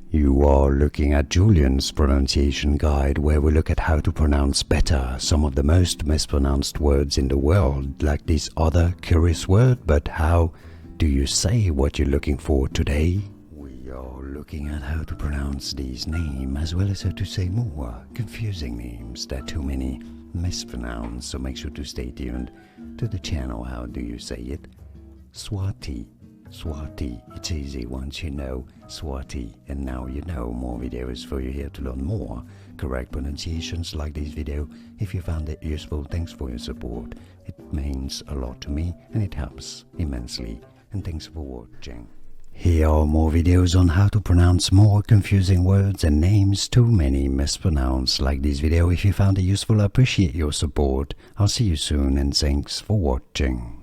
You are looking at Julian's pronunciation guide, where we look at how to pronounce better some of the most mispronounced words in the world, like this other curious word. But how do you say what you're looking for today? We are looking at how to pronounce these names, as well as how to say more confusing names that too many mispronounce, so make sure to stay tuned to the channel. How do you say it? Swati. Swati. It's easy once you know Swati, and now you know. More videos for you here to learn more correct pronunciations like this video. If you found it useful, thanks for your support. It means a lot to me and it helps immensely, and thanks for watching. Here are more videos on how to pronounce more confusing words and names too many mispronounced like this video. If you found it useful, I appreciate your support. I'll see you soon, and thanks for watching.